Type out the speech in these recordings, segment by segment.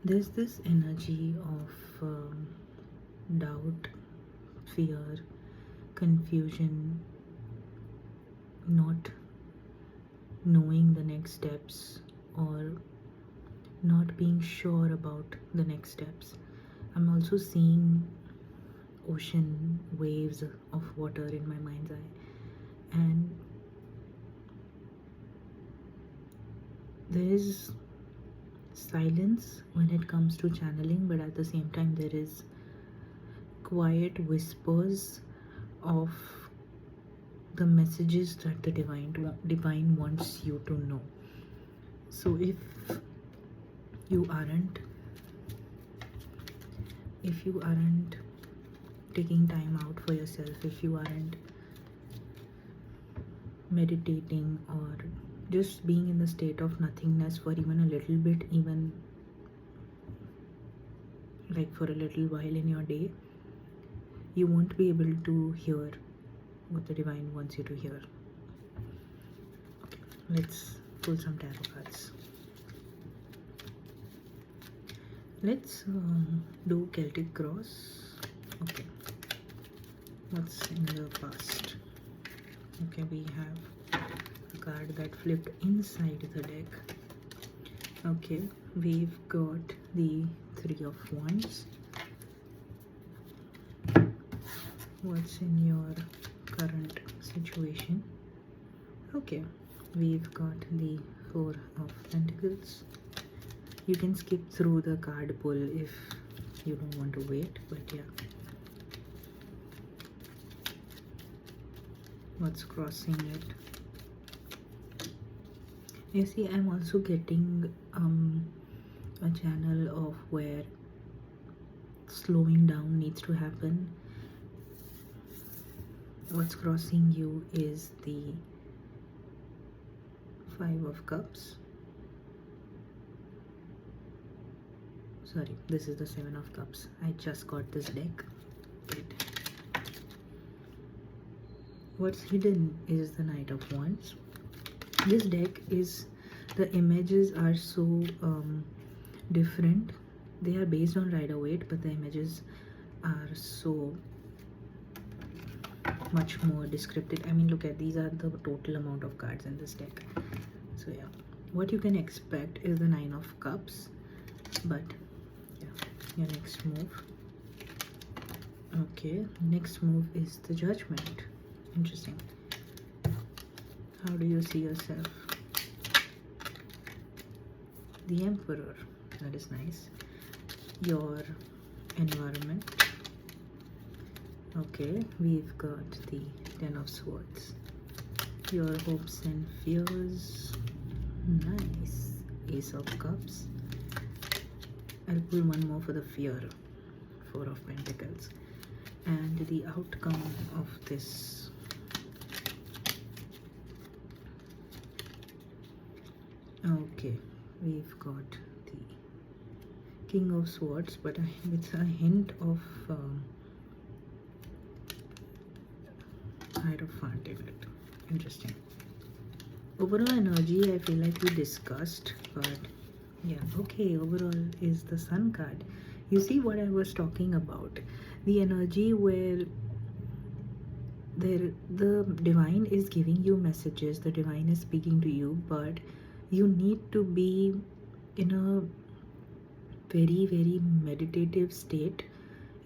There's this energy of doubt, fear, confusion, not knowing the next steps, or not being sure about the next steps. I'm also seeing ocean waves of water in my mind's eye, and there is silence when it comes to channeling, but at the same time there is quiet whispers of the messages that the divine wants you to know. So you aren't if you aren't taking time out for yourself, if you aren't meditating or just being in the state of nothingness for even a little bit, even like for a little while in your day, you won't be able to hear what the divine wants you to hear. Okay, let's pull some tarot cards. Let's do Celtic cross. Okay, what's in the past? Okay, we have a card that flipped inside the deck. Okay, we've got the Three of Wands. What's in your current situation? Okay, we've got the Four of Pentacles. You can skip through the card pull if you don't want to wait, but yeah. What's crossing it? You see, I'm also getting a channel of where slowing down needs to happen. What's crossing you is the Five of Cups. Sorry, this is the Seven of Cups. I just got this deck. Wait. What's hidden is the Knight of Wands. This deck is, the images are so different. They are based on Rider-Waite, but the images are so much more descriptive. I mean, look at, these are the total amount of cards in this deck. So yeah, what you can expect is the Nine of Cups, but yeah, your next move. Okay, next move is the Judgment. Interesting. How do you see yourself? The Emperor. That is nice. Your environment. Okay, we've got the Ten of Swords. Your hopes and fears. Nice. Ace of Cups. I'll pull one more for the fear. Four of Pentacles. And the outcome of this. Okay, we've got the King of Swords, but with a hint of Hierophant in it. Interesting. Overall energy, I feel like we discussed, but yeah, okay, overall is the Sun card. You see what I was talking about, the energy where the divine is giving you messages, the divine is speaking to you, but you need to be in a very, very meditative state,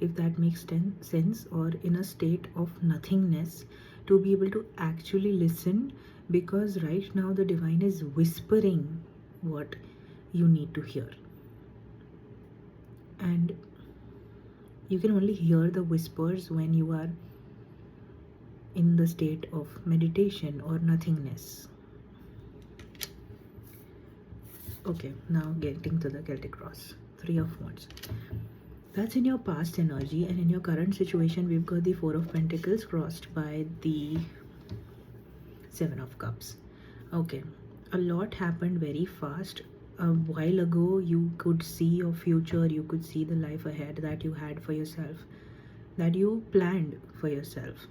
if that makes sense, or in a state of nothingness to be able to actually listen, because right now the divine is whispering what you need to hear, and you can only hear the whispers when you are in the state of meditation or nothingness. Okay, now getting to the Celtic cross. Three of Wands. That's in your past energy, and in your current situation we've got the Four of Pentacles crossed by the Seven of Cups. Okay, a lot happened very fast. A while ago you could see your future, you could see the life ahead that you had for yourself, that you planned for yourself.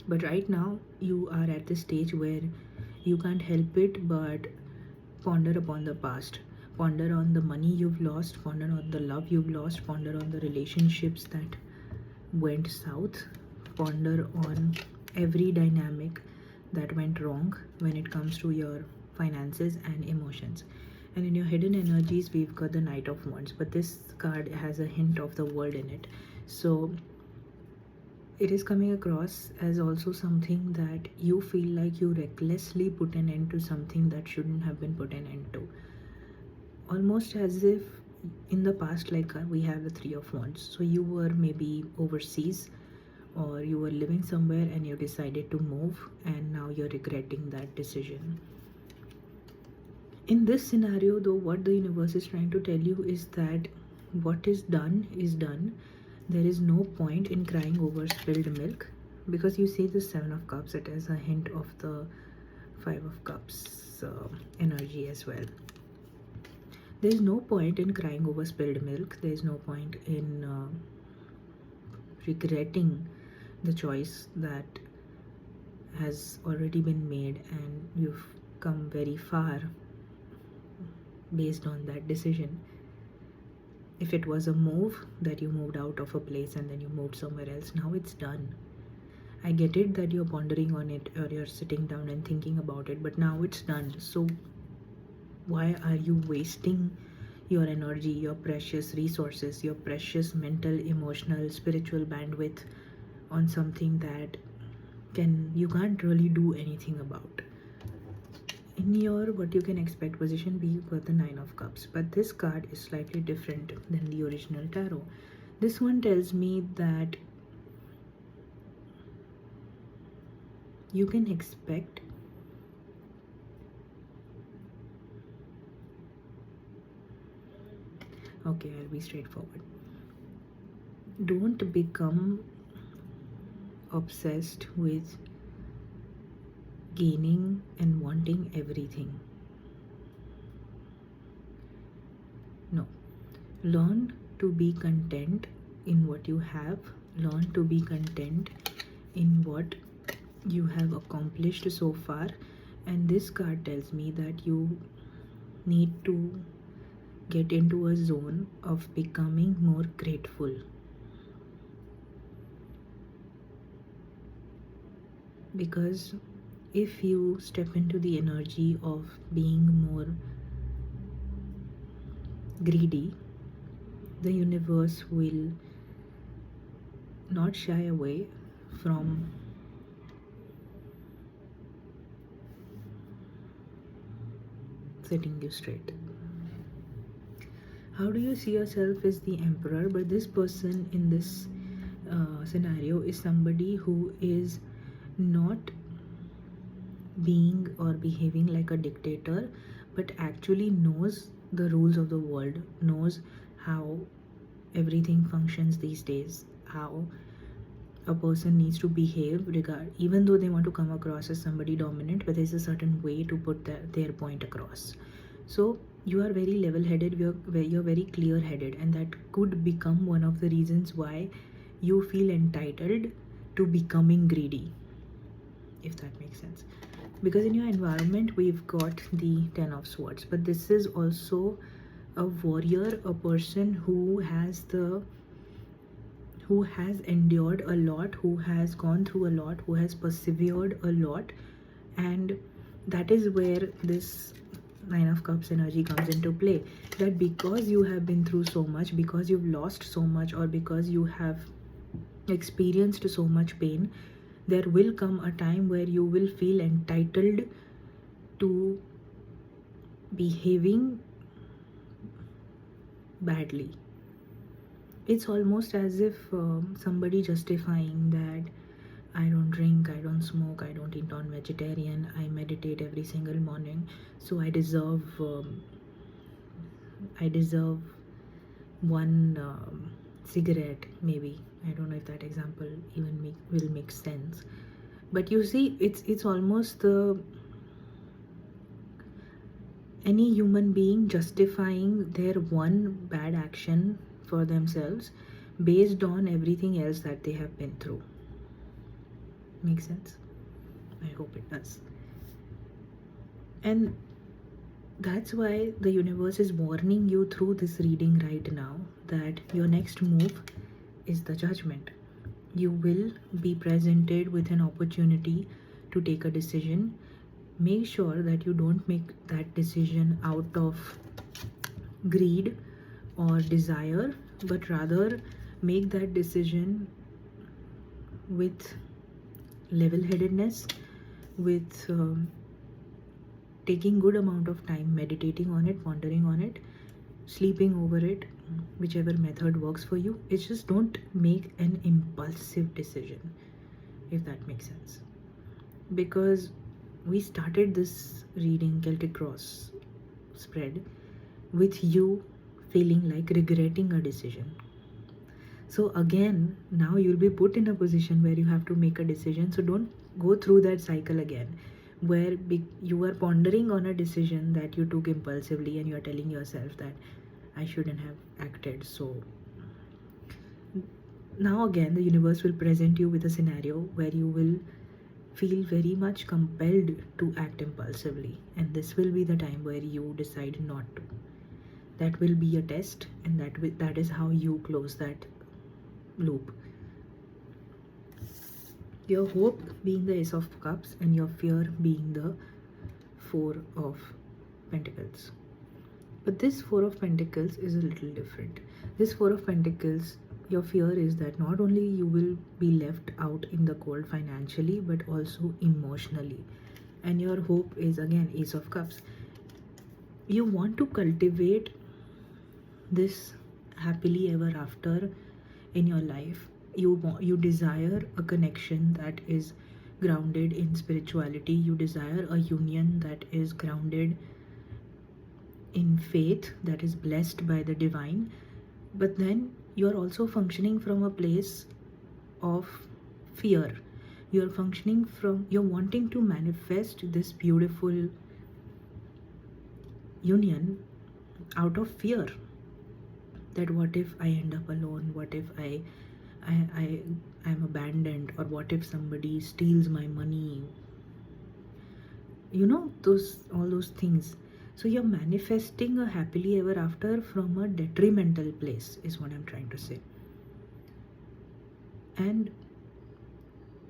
But right now you are at the stage where you can't help it but ponder upon the past. Ponder on the money you've lost, ponder on the love you've lost, ponder on the relationships that went south, ponder on every dynamic that went wrong when it comes to your finances and emotions. And in your hidden energies, we've got the Knight of Wands, but this card has a hint of the world in it. So it is coming across as also something that you feel like you recklessly put an end to something that shouldn't have been put an end to. Almost as if in the past, like we have the Three of Wands. So you were maybe overseas or you were living somewhere and you decided to move, and now you're regretting that decision. In this scenario, though, what the universe is trying to tell you is that what is done is done. There is no point in crying over spilled milk, because you see the Seven of Cups, it has a hint of the Five of Cups energy as well. There is no point in crying over spilled milk. There is no point in regretting the choice that has already been made, and you've come very far based on that decision. If it was a move that you moved out of a place and then you moved somewhere else, now it's done. I get it that you're pondering on it or you're sitting down and thinking about it, but now it's done. So why are you wasting your energy, your precious resources, your precious mental, emotional, spiritual bandwidth on something that you can't really do anything about? In your what you can expect position, we got the Nine of Cups, but this card is slightly different than the original tarot. This one tells me that you can expect okay, I'll be straightforward. Don't become obsessed with gaining and wanting everything. No. Learn to be content in what you have. Learn to be content in what you have accomplished so far. And this card tells me that you need to get into a zone of becoming more grateful. Because if you step into the energy of being more greedy, the universe will not shy away from setting you straight. How do you see yourself as the emperor? But this person in this scenario is somebody who is not being or behaving like a dictator, but actually knows the rules of the world, knows how everything functions these days, how a person needs to behave, even though they want to come across as somebody dominant, but there's a certain way to put their point across. So you are very level-headed, you're very clear-headed, and that could become one of the reasons why you feel entitled to becoming greedy, if that makes sense. Because in your environment, we've got the Ten of Swords, but this is also a warrior, a person who has endured a lot, who has gone through a lot, who has persevered a lot. And that is where this Nine of Cups energy comes into play, that because you have been through so much, because you've lost so much, or because you have experienced so much pain, there will come a time where you will feel entitled to behaving badly. It's almost as if somebody justifying that I don't drink, I don't smoke, I don't eat non-vegetarian, I meditate every single morning, so I deserve one cigarette, maybe. I don't know if that example even will make sense. But you see, it's almost any human being justifying their one bad action for themselves based on everything else that they have been through. Makes sense? I hope it does. And That's why the universe is warning you through this reading right now that your next move is the judgment. You will be presented with an opportunity to take a decision. Make sure that you don't make that decision out of greed or desire, but rather make that decision with level headedness, with taking good amount of time meditating on it, pondering on it, sleeping over it, whichever method works for you. It's just don't make an impulsive decision, if that makes sense. Because we started this reading Celtic Cross spread with you feeling like regretting a decision. So again, now you'll be put in a position where you have to make a decision. So don't go through that cycle again, where you are pondering on a decision that you took impulsively and you are telling yourself that I shouldn't have acted. So now again, the universe will present you with a scenario where you will feel very much compelled to act impulsively, and this will be the time where you decide not to. That will be a test, and that is how you close that loop. Your hope being the Ace of Cups and your fear being the Four of Pentacles. But this Four of Pentacles is a little different. This Four of Pentacles, your fear is that not only you will be left out in the cold financially, but also emotionally. And your hope is again Ace of Cups. You want to cultivate this happily ever after in your life. You desire a connection that is grounded in spirituality. You desire a union that is grounded in faith, that is blessed by the divine. But then you're also functioning from a place of fear. You're wanting to manifest this beautiful union out of fear, that what if I end up alone, what if I'm abandoned, or what if somebody steals my money, all those things. So you're manifesting a happily ever after from a detrimental place, is what I'm trying to say. And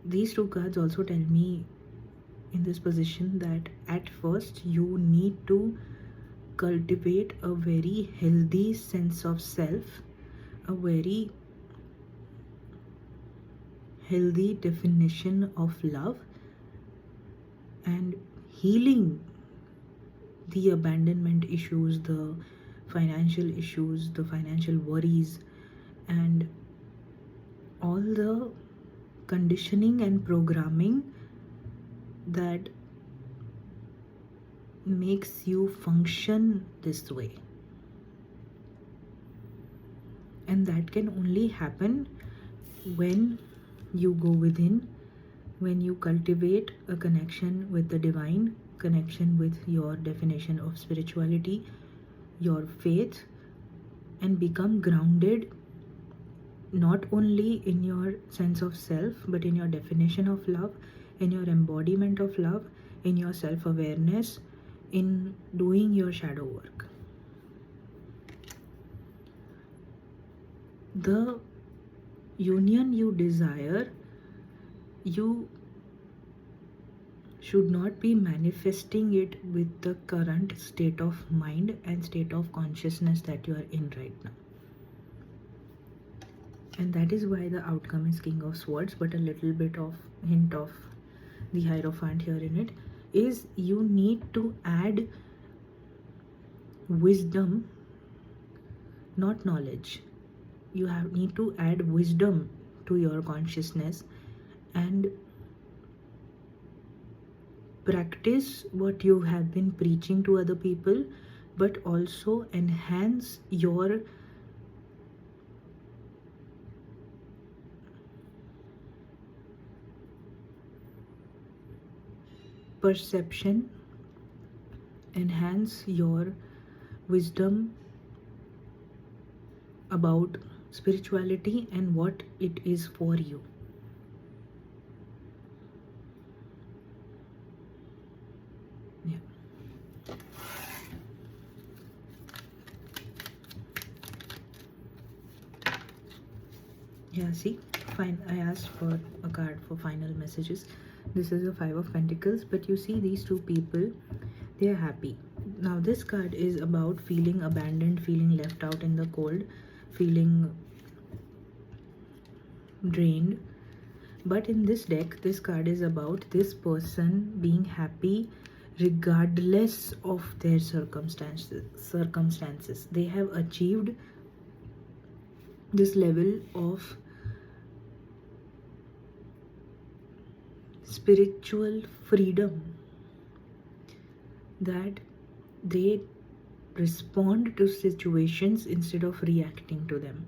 these two cards also tell me in this position that at first you need to cultivate a very healthy sense of self, a very healthy definition of love, and healing the abandonment issues, the financial issues, the financial worries, and all the conditioning and programming that makes you function this way. And that can only happen when you go within, when you cultivate a connection with the divine, connection with your definition of spirituality, your faith, and become grounded not only in your sense of self, but in your definition of love, in your embodiment of love, in your self-awareness, in doing your shadow work. The union you desire, you should not be manifesting it with the current state of mind and state of consciousness that you are in right now. And that is why the outcome is King of Swords, but a little bit of hint of the Hierophant here in it is you need to add wisdom, not knowledge. You need to add wisdom to your consciousness and practice what you have been preaching to other people, but also enhance your perception, enhance your wisdom about spirituality and what it is for you. Yeah. Yeah, see, fine, I asked for a card for final messages. This is a Five of Pentacles, but you see these two people, they are happy. Now this card is about feeling abandoned, feeling left out in the cold, feeling drained. But in this deck, this card is about this person being happy regardless of their circumstances. They have achieved this level of spiritual freedom that they respond to situations instead of reacting to them.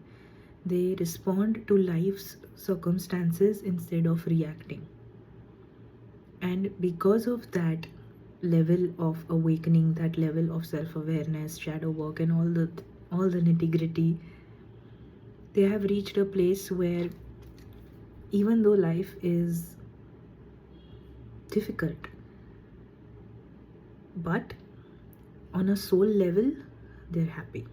They respond to life's circumstances instead of reacting. And because of that level of awakening, that level of self-awareness, shadow work, and all the nitty-gritty, they have reached a place where even though life is difficult, but on a soul level, they're happy.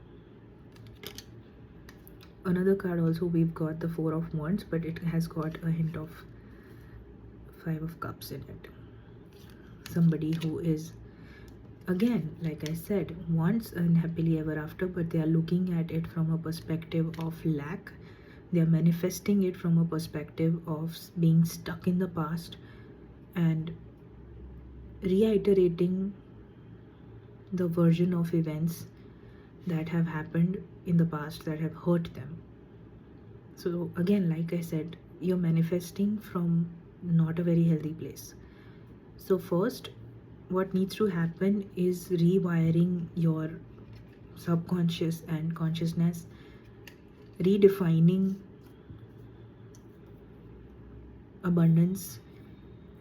Another card also, we've got the Four of Wands, but it has got a hint of Five of Cups in it. Somebody who is, again, like I said, wants an happily ever after, but they are looking at it from a perspective of lack. They are manifesting it from a perspective of being stuck in the past and reiterating the version of events that have happened in the past that have hurt them. So again, like I said, you're manifesting from not a very healthy place. So first, what needs to happen is rewiring your subconscious and consciousness, redefining abundance,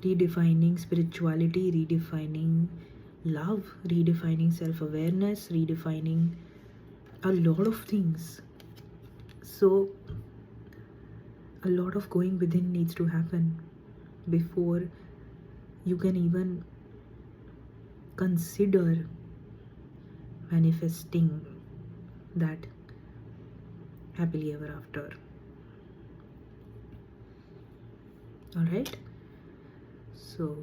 redefining spirituality, redefining love, redefining self-awareness, redefining a lot of things. So a lot of going within needs to happen before you can even consider manifesting that happily ever after. All right, so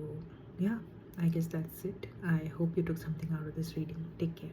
yeah, I guess that's it. I hope you took something out of this reading. Take care.